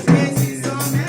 C'est si son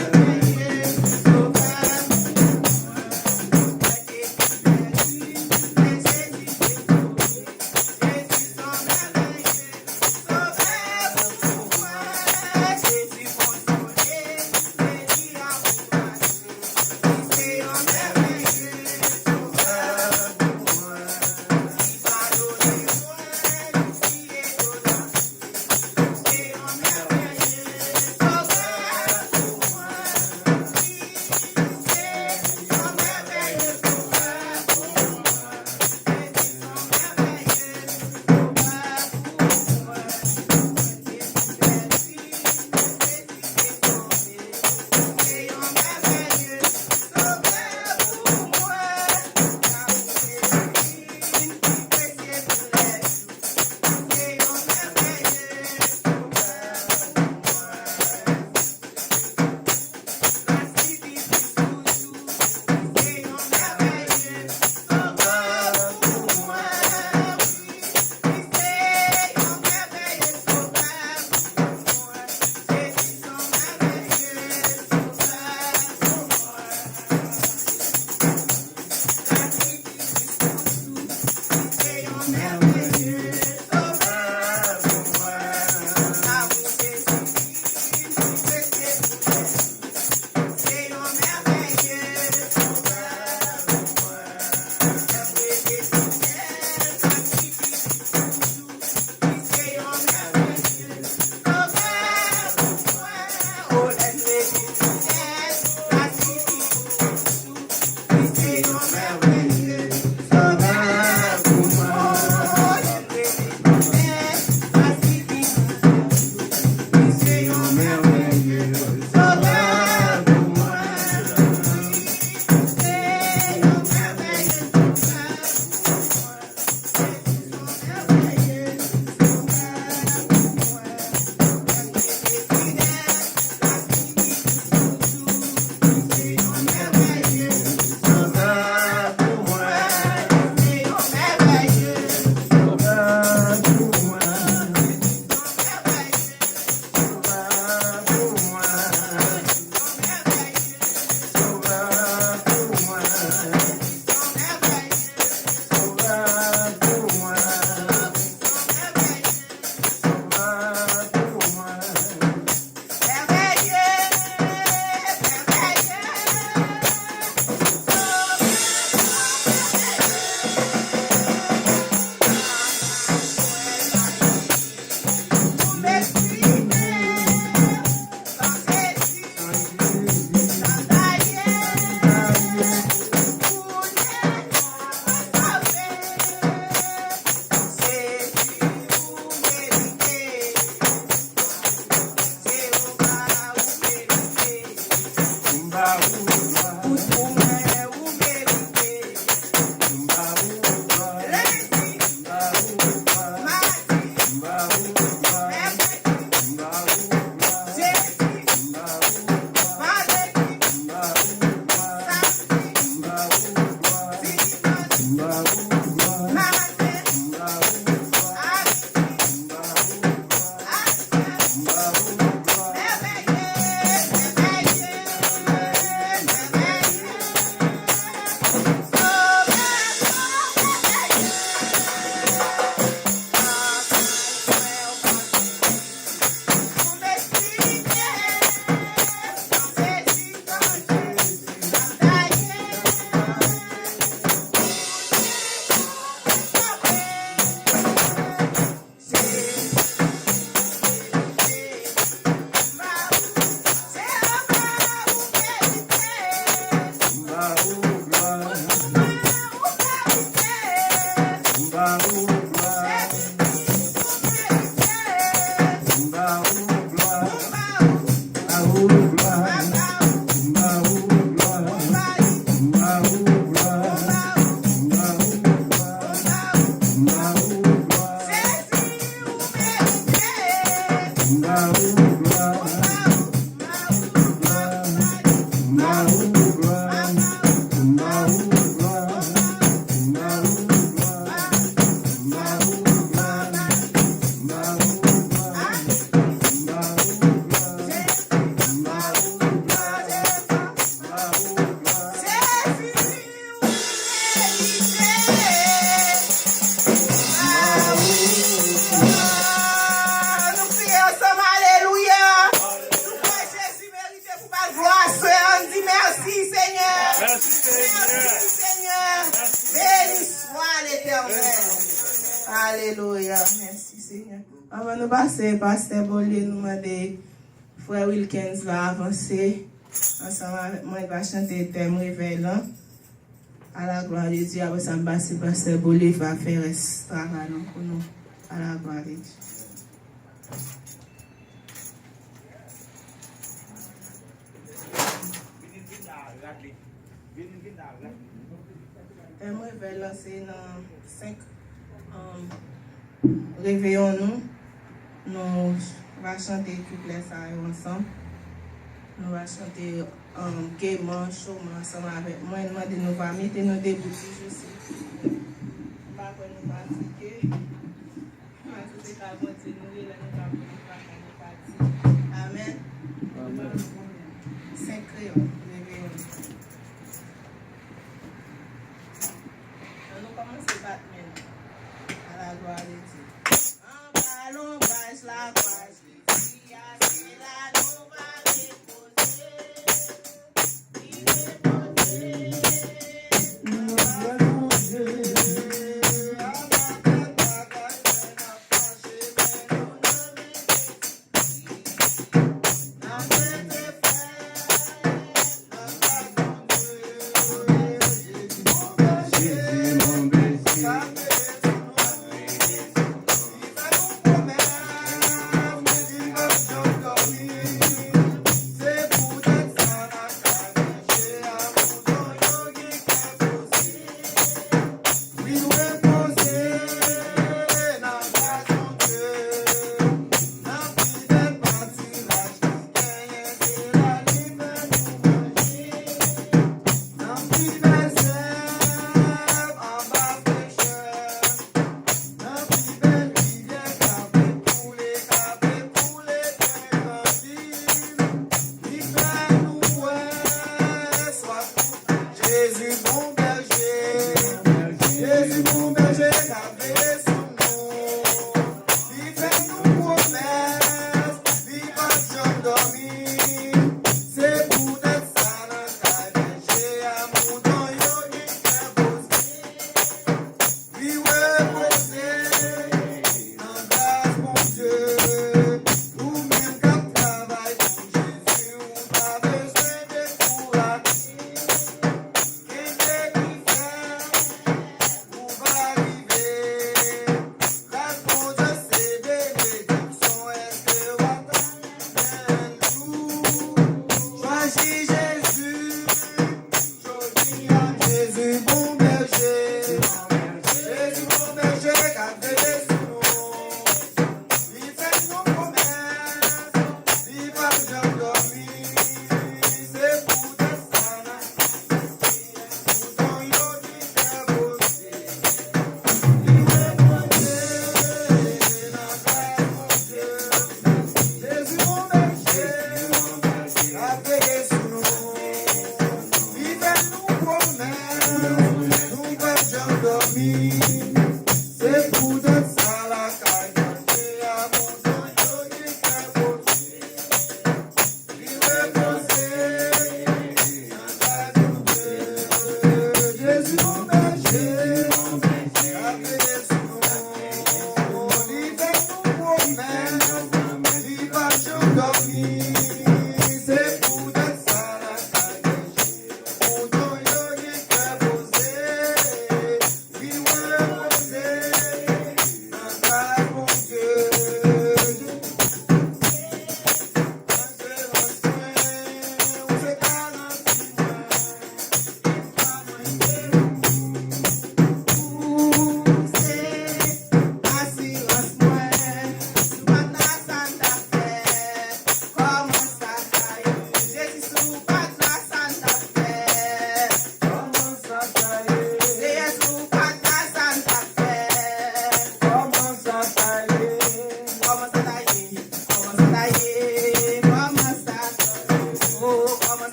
Merci Seigneur. Béni soit l'Éternel. Alléluia. Merci Seigneur. Avant de passer, Pasteur Bolé nous demande Frère Wilkins va avancer. Ensemble avec moi, il va chanter le thème révélant. À la gloire de Dieu, après ça, Pasteur Bolé va faire ce travail pour nous. À la gloire de Dieu. Le thème révélant, c'est dans 5 réveillons-nous. Nous allons chanter couplet ça ensemble. Nous allons chanter gaiement, chaudement ensemble avec moi. Nous allons mettre nos débouts toujours. Nous allons nous pratiquer. Nous allons continuer. Amen. 5 créoles. Nous commençons à battre à la gloire de Dieu. En ballon, bâche la page. Si à la nous va déposer. Il est posé. Nous allons Dieu.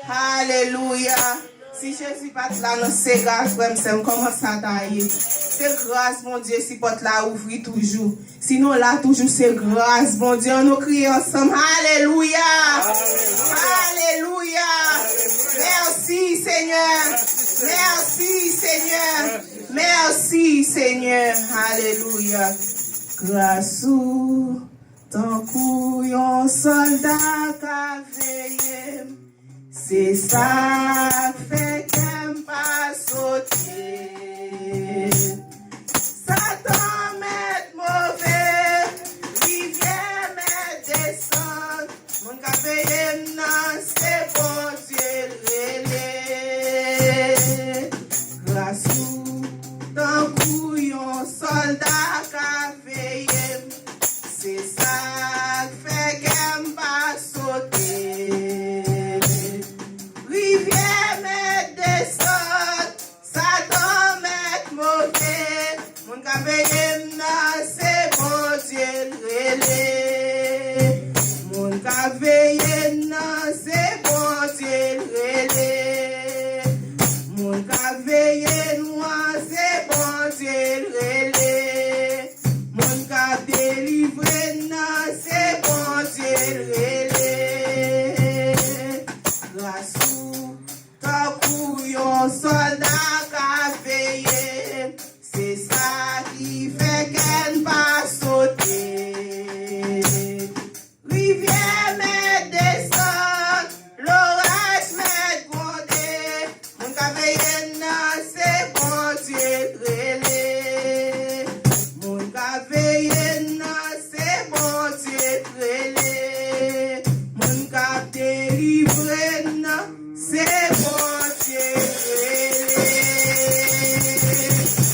Alléluia. Si Jésus pas là, non, c'est grâce, frère, c'est comment ça taille. C'est grâce, mon Dieu, si porte là ouvrir toujours. Sinon là, toujours, c'est grâce, mon Dieu. Nous crions ensemble. Alléluia. Alléluia. Merci, Seigneur. Merci, Seigneur. Merci, Seigneur. Alléluia. Grâce ou tant couillon soldat qu'a veillé. C'est ça fait qu'elle pas sauter. Satan met mauvais, rivière met descend. Mon café non, c'est bon Dieu relais. Grâce ou d'un couillon soldat qu'a veillé. C'est ça fait qu'elle pas sauter. Rivière met descend, Satan met mauvais. Mon café non, c'est bon Dieu relais. Mon café non, c'est bon Dieu relais. Mon café noir, c'est bon Dieu relais. Mon café délivré non, c'est bon Dieu relais. Grâce ou ta couillon soldat qu'a veillé. C'est ça qui fait qu'elle va sauter. Rivière met descend, l'orage met gronder. Mon café non, c'est bon Dieu relais. Mon café non, c'est bon Dieu relais. Mon café délivré non, c'est bon Dieu relais.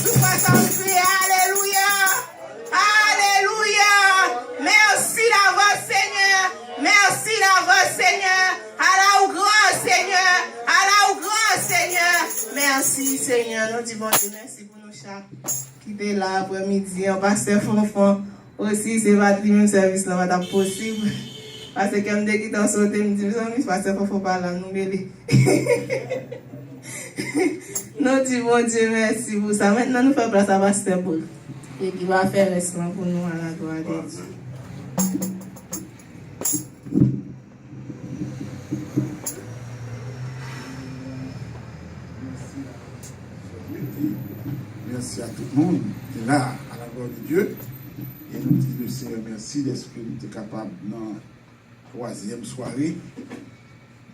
Nous passons crier alléluia. Alléluia. Merci d'avoir Seigneur. Merci d'avoir Seigneur. À la grand Seigneur. À la grand Seigneur. Merci Seigneur. Nous disons bon Dieu, merci pour nous chaque qui était là après-midi. On passe Fonfon aussi. C'est pas le même service là, va possible. Parce que quand je suis en sauté, je me dis, je passe Fonfon par là, nous mêler. Nous disons bon Dieu, merci pour ça. Maintenant, nous faisons place à Pasteur Paul. Et qui va faire le reste pour nous à la gloire de Dieu. Merci à tout le monde qui est là, à la gloire de Dieu. Et nous disons le Seigneur merci d'être que nous sommes capables dans la troisième soirée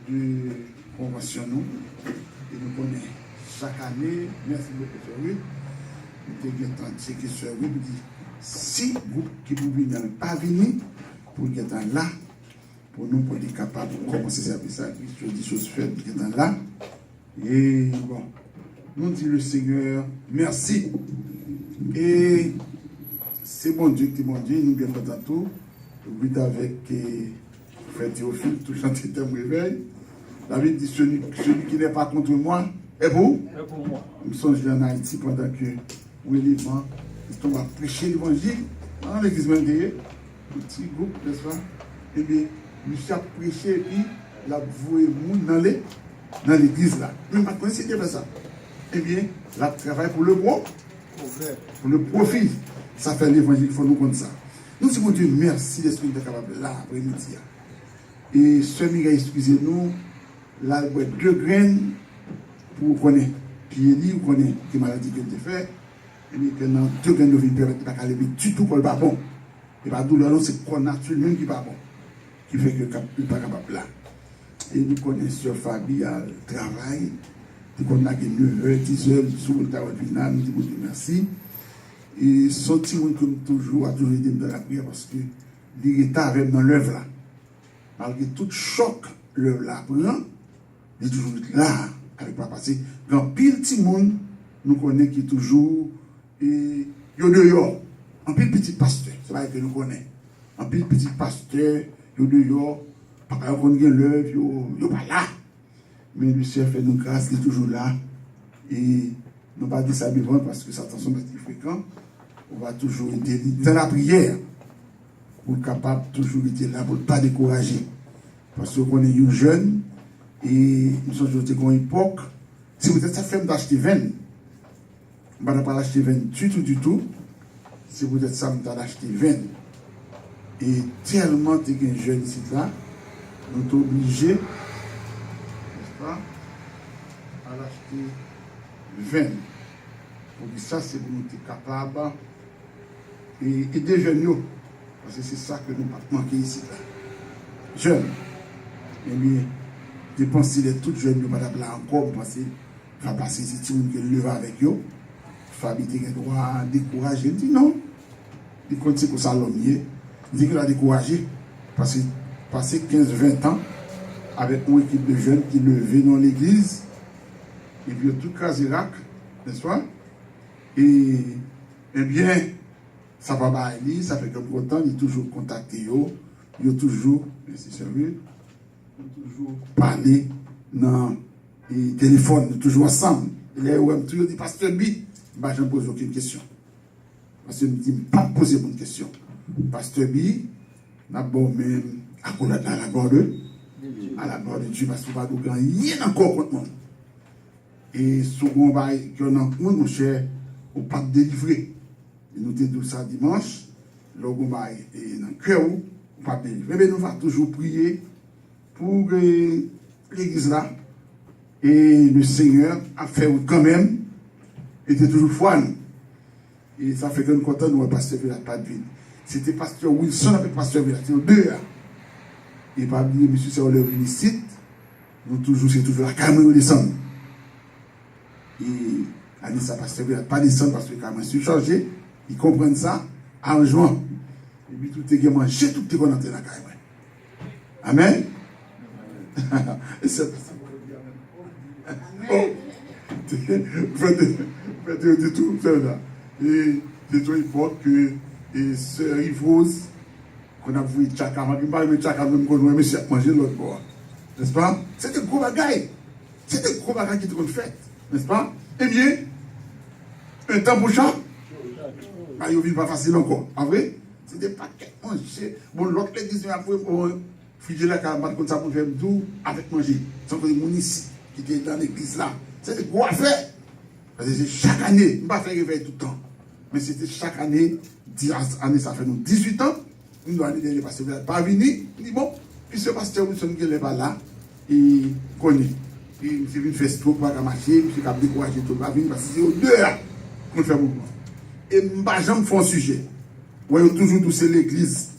de convention. Et nous connaissons chaque année, merci beaucoup, Sœur Ruth. Nous avons entendu que Sœur Ruth dit si vous qui vous venez pas venir pour être là, pour nous pour être capables de commencer ce service, des choses faites, qui sont là. Et bon, nous disons le Seigneur merci. Et c'est bon Dieu qui est bon Dieu, nous bien content tout. Oui, avec Frère Théophile, tout chanter thème réveil. David dit celui qui n'est pas contre moi est pour moi. Je me songe en Haïti pendant que l'élément, on va prêcher l'évangile dans l'église même derrière, un petit groupe, n'est-ce pas? Et bien, nous avons prêché et puis la voué dans l'église là. Mais maintenant, c'est bien ça. Eh bien, la travail pour le bon, pour le profit. Ça fait l'évangile, il faut nous comprendre ça. Nous disons Dieu merci d'être capable là après-midi. Et ce Miguel, excusez-nous, là, il y a 2 graines pour connaître qui est dit ou connaître qui maladie que tu fais. Et bien, pendant 2 graines de vie, il ne peut pas lever du tout pour le pas bon. Et pas douleur, c'est le corps naturel même qui n'est pas bon. Qui fait que il n'est pas capable là. Et nous connaissons Fabi à travail. Nous connaissons 9h, 10h, sous le temps final, nous disons Dieu merci. Et sorti comme toujours, a toujours été dans la prière parce que l'État avait dans l'œuvre là. Malgré tout choc, l'œuvre là prend, il est toujours là avec papa. Parce que dans pile petit monde, nous connaissons qui est toujours, et il y a dehors, un pile petit pasteur, c'est vrai que nous connaissons. Un pile petit pasteur, il y a dehors, papa connaît l'œuvre, il n'est pas là. Mais le chef fait nous grâce, il est toujours là. Et nous ne pas dire ça vivant parce que ça attention est fréquent. On va toujours être dans la prière pour être capable toujours être là pour ne pas décourager. Parce qu'on est jeune Et nous sommes aujourd'hui à une époque, si vous êtes ça fait d'acheter 20, je ne vais pas l'acheter 20 du tout. Si vous êtes ça, vous d'acheter 20. Et tellement tu es jeune ici là, nous sommes obligés, n'est-ce pas, à l'acheter 20. Donc ça, c'est pour nous être capables et aider jeunes, parce que c'est ça que nous manquons ici là. Jeunes, et bien, dépenser les toutes jeunes, nous ne là encore, parce que va passer si tu veux lever avec eux, faut habiter les droits, décourager. Il dit non, il continue pour ça l'homme. Il dit qu'il a découragé, parce que passer 15-20 ans avec une équipe de jeunes qui levaient dans l'église, et puis tout Casirac, n'est-ce pas? Et eh bien, ça va pas aller, ça fait que pourtant, il est toujours contacté, il est toujours, merci sérieux, il est toujours parlé dans le téléphone, il est toujours ensemble. Il est toujours dit, Pasteur B, je ne pose aucune question. Parce qu'il me dit, pas poser une question. Pasteur B, d'abord même, à la gloire de Dieu, parce qu'il va nous gagner rien encore contre moi. Et second bail, que mon cher, au pas délivrer. Et nous disons ça dimanche, le bail est dans le cœur, au pas délivrer. Mais nous allons toujours prier pour l'église là. Et le Seigneur a fait quand même, était toujours foi. Et ça fait que nous comptons, nous, pasteur Villat, pas de ville. C'était pasteur Wilson avec pasteur Villat, c'est deux. Et pas oublier, monsieur, c'est le félicite. Nous toujours, c'est toujours la caméra descendre. Et Anissa pasteur Villat, pas descendre parce que la caméra est surchargée. Ils comprennent ça, en juin. Et puis tout est mangé, tout est connecté dans la caméra. Amen. Et c'est ça. Faites tout, là. Et c'est une époque que Sœur Yvose, qu'on a vu Tchaka, je ne sais pas Tchaka, même qu'on a mangé l'autre bord. N'est-ce pas? C'était un gros bagaille. C'était un gros bagaille qui était fait. N'est-ce pas? Eh bien, un temps prochain, il ne vit pas facile encore. En vrai, c'était pas manger. Bon, l'autre l'église a fait pour filer la camarade comme ça pour faire tout avec manger. Sans que les gens ici qui étaient dans l'église là. C'était gros affaire. Parce que c'est chaque année, je ne vais pas faire réveil tout le temps. Mais c'était chaque année, 10 années, ça fait nous 18 ans. Nous doit aller derrière le pasteur Villat. Pas venir, il dit bon, puis ce pasteur Wilson qui n'est pas là, il connaît. Il s'est venu faire stroke, pas marcher, il s'est découragé tout le monde, parce que c'est aux deux là qu'on fait mouvement. Et je ne vais pas faire un sujet. Vous voyez, toujours tous c'est l'église.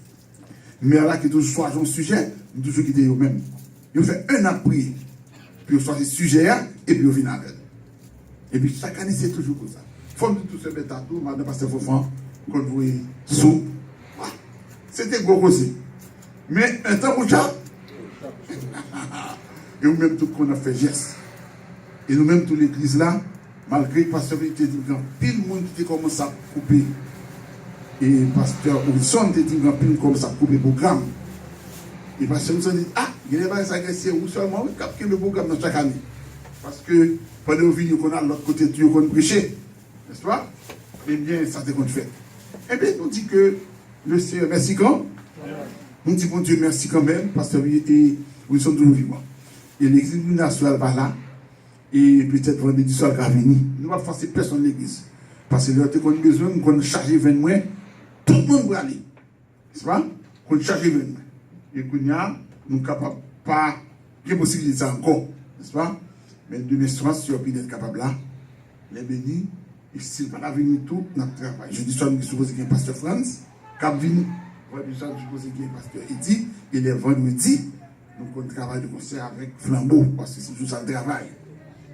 Mais là, qui est toujours soit un sujet, nous toujours quitter eux-mêmes. Ils fait un an prier, puis ils choisissent le sujet, et puis ils viennent avec. Et puis chaque année, c'est toujours comme ça. Faut que tout se mette à tout, madame Pasteur Fofan, qu'on vous sous. C'était gros aussi. Mais un temps pour ça, et nous-mêmes, tout qu'on a fait geste. Et nous-mêmes, toute l'église là, malgré que Pasteur était dit, pile de monde qui commence à couper. Et Pasteur Wilson était dit, pile commence à couper le programme. Et Pasteur Wilson dit, ah, il y a des gens qui sont seulement capter le programme dans chaque année. Parce que pendant que nous qu'on a l'autre côté de Dieu qu'on prêchait, n'est-ce pas? Eh bien, ça c'est qu'on fait. Eh bien, nous dit que le Seigneur, merci quand? Nous dit bon Dieu, merci quand même, parce que nous sommes toujours vivants. Et l'église nationale va là, et peut-être vendredi soir qui va venir. Nous ne va pas forcer personne de l'église. Parce que nous avons besoin, nous avons chargé 20 mois, tout le monde va aller. N'est-ce pas? Nous avons chargé 20 mois. Et nous sommes capables pas, il y a possibilité de ça encore. N'est-ce pas? Mais de l'espérance, si on peut être capable là, les bénis, et s'il ne va pas venir tout, notre travail. Je dis ça, je suppose qu'il y a un pasteur France, qui va venir, je suppose qu'il y a un pasteur Edi, et les vendredis, nous travaillons de concert avec Flambeau, parce que c'est tout ça le travail.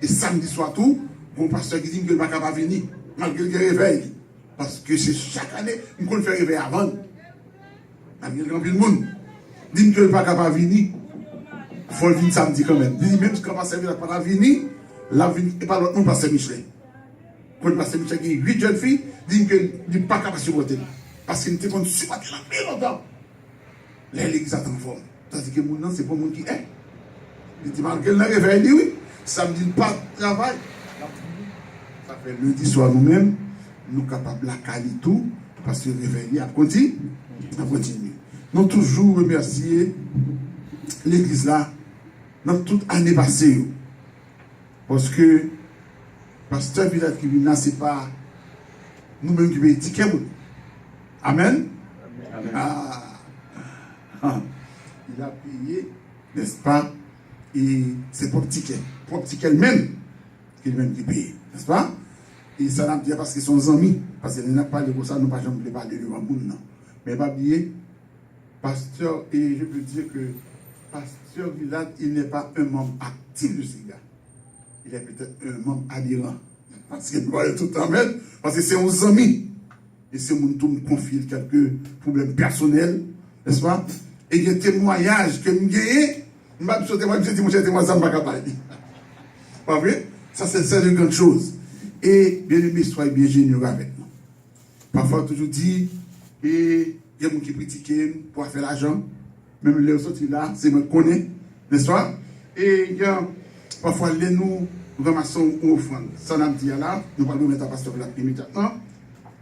Et samedi soir tout, mon pasteur qui dit qu'il ne va pas venir, malgré le réveil. Parce que c'est chaque année, nous pouvons faire réveil avant. Il y a grand de monde. Dit qu'il ne va pas venir. Il faut venir samedi quand même. Il dit même si on va servir la venir, la venir, et pas l'autre, non, pasteur Michelet. Quand le pasteur Michelet, il y a 8 jeunes filles, dit qu'il n'est pas capable de supporter. Parce qu'il n'était pas supporter la plus longtemps. L'église est en forme. Tandis que mon nom, c'est pas mon qui est. Il dit malgré le réveil, il dit oui. Samedi, pas de travail. Ça fait lundi soir nous-mêmes, nous sommes capables de la caler tout, parce que le réveil a continué. Nous toujours remercier l'église là, dans toute année passée. Parce que pasteur Villard qui vient là, ce n'est pas nous-mêmes qui payons ticket. Amen. Amen. Il a payé, n'est-ce pas? Et c'est propre ticket même, qu'il même qui paye, n'est-ce pas? Et ça n'a pas dit parce qu'ils sont amis, parce qu'il n'a pas parlé de ça, nous ne pouvons pas parler devant le monde, non. Mais pas oublier, pasteur, et je peux dire que pasteur Villard, il n'est pas un membre actif de ces gars. Il est peut-être un membre adhérent. Parce qu'il doit tout le temps mettre, parce que c'est aux amis. Et c'est mon tour me confie quelques problèmes personnels, n'est-ce pas? Et il y a des témoignages que nous gagnons. Je me dis, mon cher témoin, ça ne va pas parler. Pas vrai? Ça, c'est une grande chose. Et bien aimé, soyez bien généreux avec nous. Parfois, toujours dit, et il y a des gens qui critiquent pour faire l'argent. Même les autres là, c'est moi qui connais, n'est-ce pas? Et il y a parfois, nous ramassons une offrande. Ça, on dit là, nous allons mettre à pasteur là immédiatement.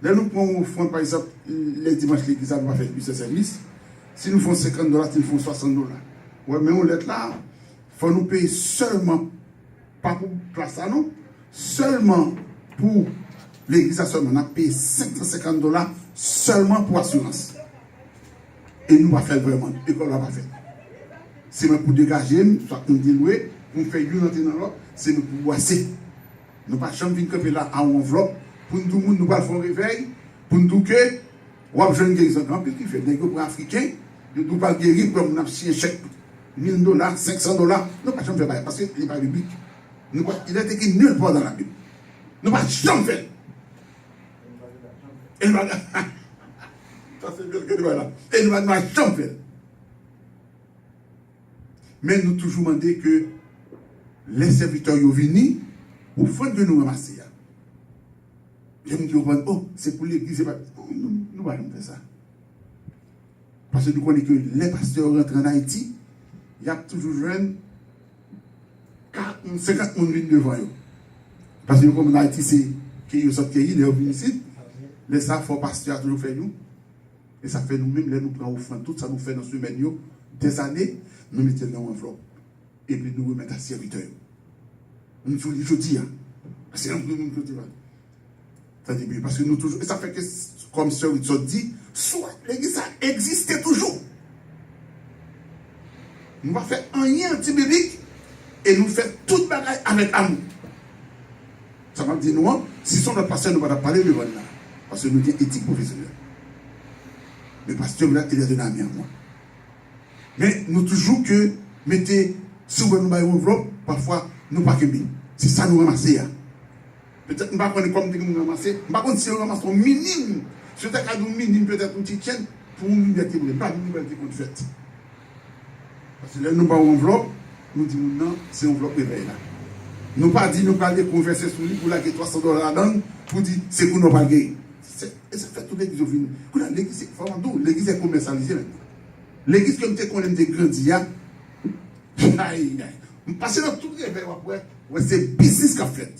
Là, nous prenons une offrande, par exemple, les dimanches, l'église va faire plus de service. Si nous faisons $50, ils font $60. Ouais, mais on est là, il faut nous payer seulement, pas pour place à nous, seulement pour l'église, seulement, on a payé $550 seulement pour assurance. Et nous, on va faire vraiment, l'école va faire. C'est même pour dégager, soit nous diluer, pour faire une entrer dans l'autre, c'est pour boisser. Nous ne pouvons pas venir camper là en enveloppe, pour nous, nous allons faire un réveil, pour nous dire que, ou à jeune guérison, grand qui fait des groupes africains, nous ne pouvons pas guérir comme nous avons un chèque. $1000, $500, nous ne pouvons pas jamais faire parce qu'il n'est pas biblique. Il est écrit nulle part dans la Bible. Nous ne pouvons pas jamais faire. Et nous ne pouvons pas jamais faire. Mais nous toujours demandé que les serviteurs sont venus au fond de nous ramasser. Je me dis, oh, c'est pour l'église. Nous ne pouvons pas faire ça. Parce que nous connaissons que les pasteurs rentrent en Haïti, il y a toujours jeune 50 personnes devant eux. Parce que comme en Haïti, c'est qu'ils sont accueillis, les homicides, les faux pasteurs toujours fait nous. Et ça fait nous-mêmes, nous prenons offrande, tout ça nous fait dans ce semaine, des années, nous mettons dans l'enveloppe. Et puis nous remettons à serviteur. Nous disons, je dis, parce que nous parce que nous toujours, et ça fait que, comme Sœur Richard dit, soit l'église a existé toujours. Nous va faire un lien anti-biblique et nous faire toute bagaille avec amour. Ça m'a dit, nous, si son notre pasteur, nous va parler de là. Parce que nous sommes éthique professionnelle. Le pasteur, là, il est de l'ami à moi. Mais nous toujours que, mettez, si vous nous une enveloppe, parfois, nous pas que c'est ça nous ramasser. Peut-être nous ne pouvons pas comme nous ramasser. Par contre, si on ramasse un minime, si on a un minime, peut-être une petite chaîne, pour une liberté, pas une liberté qu'on fait. Parce que là, nous avons une enveloppe, nous disons non, c'est une enveloppe réveil là. Nous pas dit, nous parler, converser sur lui pour la $300 là-dedans, pour dire, c'est pour nous pas gagner. Et ça fait tout l'église au final. L'église, l'église est commercialisée maintenant. L'église comme tu connais des grandis, aïe, aïe. Parce que dans tout le réveil après, c'est business qu'a fait.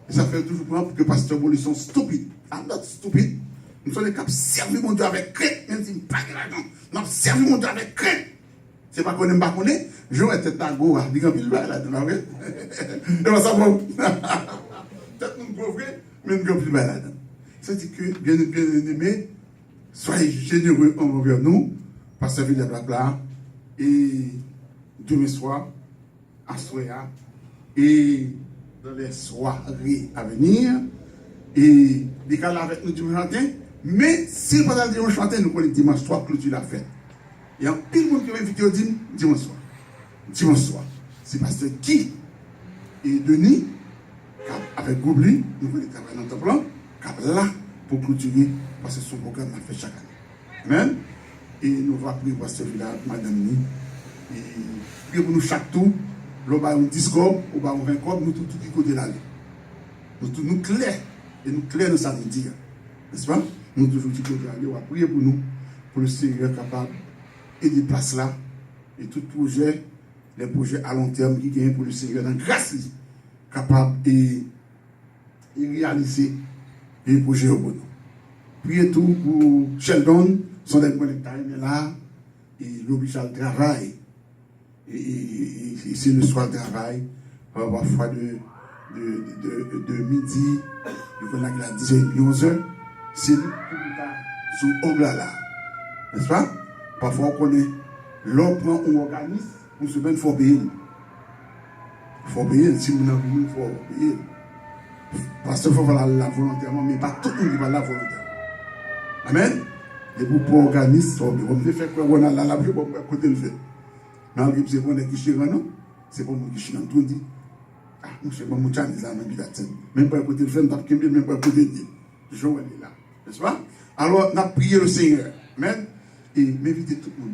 Et ça fait toujours pour que pasteur Boli sont stupides. I'm not stupid. Nous sommes les capables de servir mon Dieu avec crainte, même si nous ne pas l'argent. Nous servir mon Dieu avec crainte. C'est pas qu'on n'aime pas qu'on est. J'aurais tête à go, dis comme il va là-dedans, vrai? Et on s'en va. Peut-être nous ne vrai, mais nous ne pas là-dedans. C'est-à-dire que, bien aimés, soyez généreux envers nous, pasteur Villard Blabla, et demain soir, à Soya, et dans les soirées à venir, et des cas là avec nous dimanche matin, mais si pas le dimanche matin, nous connaissons dimanche soir, clôture la fête. Il y a un pile de monde qui va inviter au dimanche soir. Dimanche soir. C'est pasteur qui et Denis, avec Goubli, nous connaissons dans notre plan, cap là pour clôturer, parce que son programme a fait chaque année. Amen. Et nous allons prier pour pasteur Villard, madame Ni, et prier pour nous chaque tour. Là, on va un discours, on va un 20 corps, nous tous qui côté là. Nous clairs, et nous clairs dans ça nous dire. N'est-ce pas? Nous toujours qui côté là, on va prier pour nous, pour le Seigneur capable et des places là, et tout projet, les projets à long terme qui gagnent pour le Seigneur dans grâce, capable et réaliser les projets au bon. Priez tout pour Sheldon, son des connectés là, et l'hôpital travail. et c'est le soir de travail, parfois de midi, la 10h, 11h, c'est sous ongla là. N'est-ce pas? Parfois on connaît, l'on prend un organisme, pour se mettre, il faut payer. Il faut payer, si vous n'avez pas, il faut payer. Parce qu'il faut faire la volontairement, mais pas tout le monde qui va la volontairement. Amen. Et pour organisme, on peut faire quoi? On a la vie pour côté le fait. Malgré que c'est pour les qui chient, non? C'est pour nous qui chient, tout dit. Ah, monsieur, moi, je suis là, même pas côté le fait, même pas côté de je vais aller là. N'est-ce pas? Alors, on a prié le Seigneur. Amen. Et m'inviter tout le monde.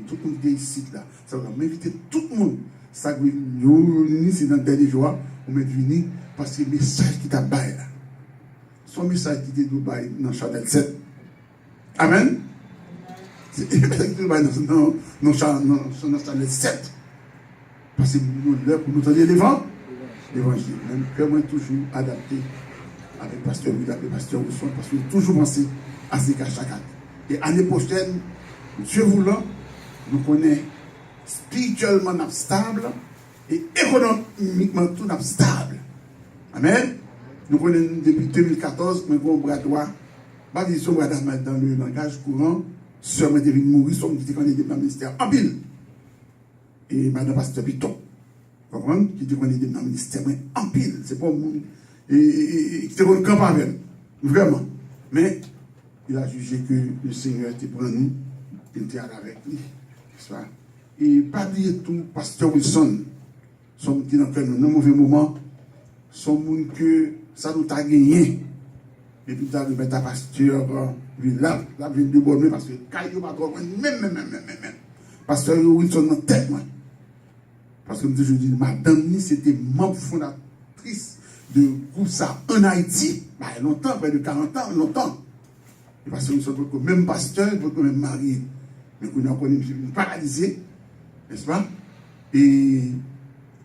Tout le monde qui est ici, là. Ça va m'inviter tout le monde. Ça, nous, c'est dans le dernier jour, on m'a venir parce que le message qui t'a baillé là. Son message qui t'a baillé dans Chanel 7. Amen. C'est le message qui t'a baillé dans Chanel 7. Parce que nous, l'heure pour nous donner l'évangile. Même que moi, toujours adapté avec Pasteur William et Pasteur Wilson, parce que j'ai toujours pensé à ces cas chaque année. Et l'année prochaine, Dieu voulant, nous connaissons spirituellement stable et économiquement tout stable. Amen. Nous connaissons depuis 2014, mais on bras droit, pas dit son bras dans le langage courant, sœur Médéric Mouris, son qui était candidat dans le ministère en pile. Et madame Pasteur Piton, vous comprenez, qui était candidat dans le ministère en pile. C'est pas un monde qui était en camp avec nous. Vraiment. Mais il a jugé que le Seigneur était pour nous, il était avec lui. Et pas dire tout, Pasteur Wilson, son petit dans un mauvais moment, son monde que ça nous a gagné. Et puis, tu mettre à Pasteur là, vient de bonne parce que Caillou va trop même. Pasteur Wilson dans tête, moi. Parce que je dis, madame, c'était membre fondatrice de groupe ça en Haïti, longtemps, près de 40 ans, longtemps. Et parce que nous sommes même pasteur, même marié. Mais nous avons paralysé, n'est-ce pas? Et il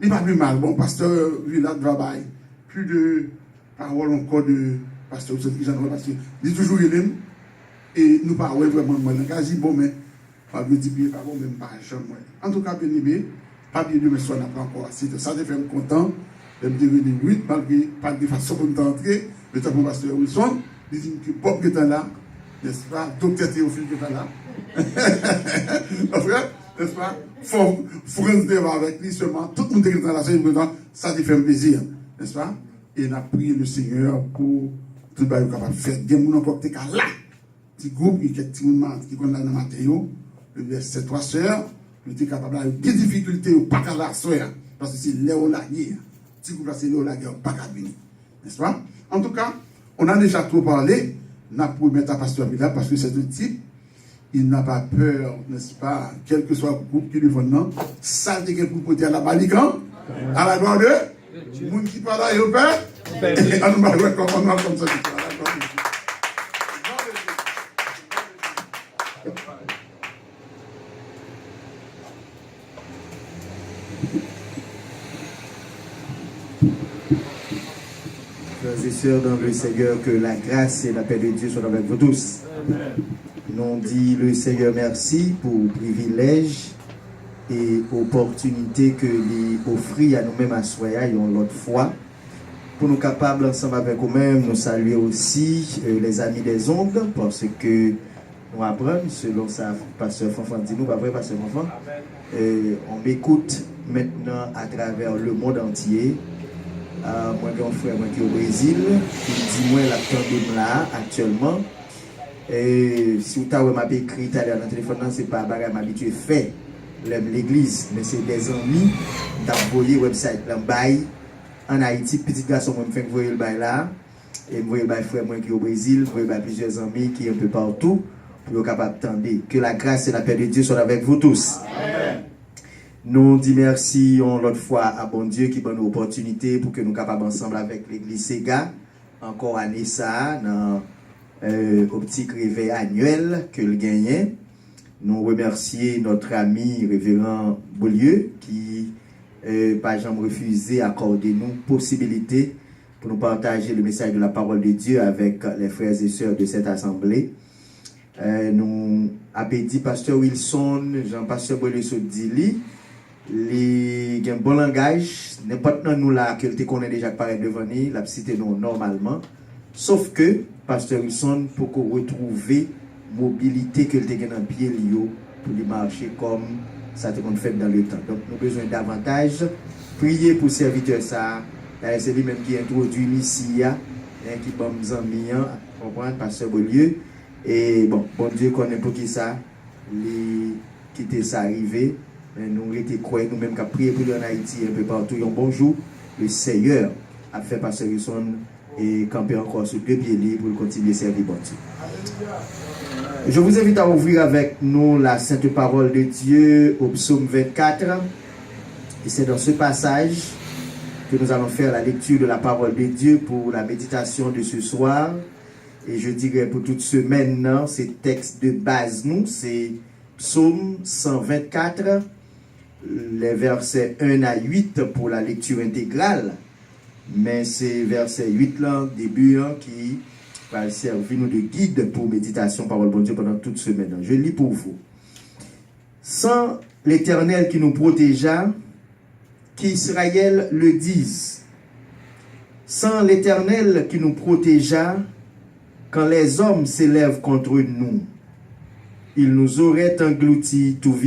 n'est pas plus mal. Bon, pasteur Villard travaille. Plus de paroles encore de pasteur Wilson, parce qu'il est toujours élève. Et nous parlons vraiment de langage. Bon, mais pas de dire, pas bon, même pas jamais. En tout cas, bien aimé, pas bien de me soigner encore. Ça te fait content. Je me dis, oui, malgré pas de façon pour nous entrer, le temps de pasteur Wilson, il dit que Bob qui est là, n'est-ce pas? Docteur Théophile qui est là. N'est-ce pas? France devant avec lui seulement. Tout le monde est dans la scène, ça te fait plaisir. N'est-ce pas? Et on a prié le Seigneur pour tout le monde capable de faire. Il y a des gens encore qui sont là. Petit groupe qui est qui connaît dans Mathéo, ces trois sœurs, qui étaient capables d'avoir des difficultés au pas à la soeur. Parce que c'est Léo Laguerre. Petit groupe là, c'est Léo Laguerre, pas qu'à venir. N'est-ce pas? En tout cas, on a déjà trop parlé. On a pour mettre à Pasteur Villa parce que c'est un type. Il n'a pas peur, n'est-ce pas, quel que soit le groupe qui lui vend, ça dit qu'il peut dire à la Balican, à la gloire de le monde qui parle là, il père, et à nous parler comme ça. Frères et sœurs dans le Seigneur, que la grâce et la paix de Dieu soient avec vous tous. Amen. Nous dit le Seigneur merci pour le privilège et opportunité que lui offrit à nous-mêmes à Soya l'autre fois. Pour nous capables ensemble avec nous-mêmes, nous saluer aussi les amis des ondes parce que nous apprenons, selon ça, Pasteur Fanfan dit nous, pas vrai Pasteur Fanfan, on m'écoute maintenant à travers le monde entier. Moi, j'ai un frère qui est au Brésil, qui dit moi l'attendez là actuellement. Et si vous avez écrit dans le téléphone, ce n'est pas un m'habitué fait l'église, mais c'est des amis qui ont envoyé le website en Haïti. Petit garçon, je me fais envoyer le bail là. Et je voyais le frère qui est au Brésil, je voyais plusieurs amis qui sont un peu partout pour être capable d'attendre. Que la grâce et la paix de Dieu soient avec vous tous. Amen. Nous disons merci l'autre fois à bon Dieu qui donne une opportunité pour que nous soyons capables ensemble avec l'église Sega, encore année ça, dans au petit réveil annuel que le gagnait. Nous remercions notre ami révérend Beaulieu qui pas jamais refusé d'accorder nous possibilité pour nous partager le message de la parole de Dieu avec les frères et sœurs de cette assemblée. Nous avons dit Pasteur Wilson, Jean-Pasteur Bolesso dit il y a un bon langage, n'importe nous là que tu connais déjà paraît devant nous, la cité nous normalement, sauf que Pasteur Wilson pour retrouver mobilité que tu as dans pied pour lui marcher comme ça te fait dans le temps. Donc nous avons besoin davantage prier pour serviteur ça. C'est lui même qui introduit ici, qui bon amis, comprendre Pasteur Beaulieu. Et bon Dieu connaît pour qui ça, les quitter ça arrivé. Nous étions croyants nous-mêmes qu'à prier pour lui en Haïti un peu partout. Un bonjour, le Seigneur a fait Pasteur Wilson et camper encore sur deux pieds libres pour continuer à servir bon Dieu. Je vous invite à ouvrir avec nous la sainte parole de Dieu au psaume 24. Et c'est dans ce passage que nous allons faire la lecture de la parole de Dieu pour la méditation de ce soir. Et je dirais pour toute semaine, ces textes de base, nous, c'est psaume 124, les versets 1 à 8 pour la lecture intégrale. Mais c'est verset 8 là, début, qui va servir nous de guide pour méditation parole de Dieu pendant toute semaine. Je lis pour vous. Sans l'Éternel qui nous protégea, qu'Israël le dise. Sans l'Éternel qui nous protégea, quand les hommes s'élèvent contre nous, ils nous auraient engloutis tout vivant.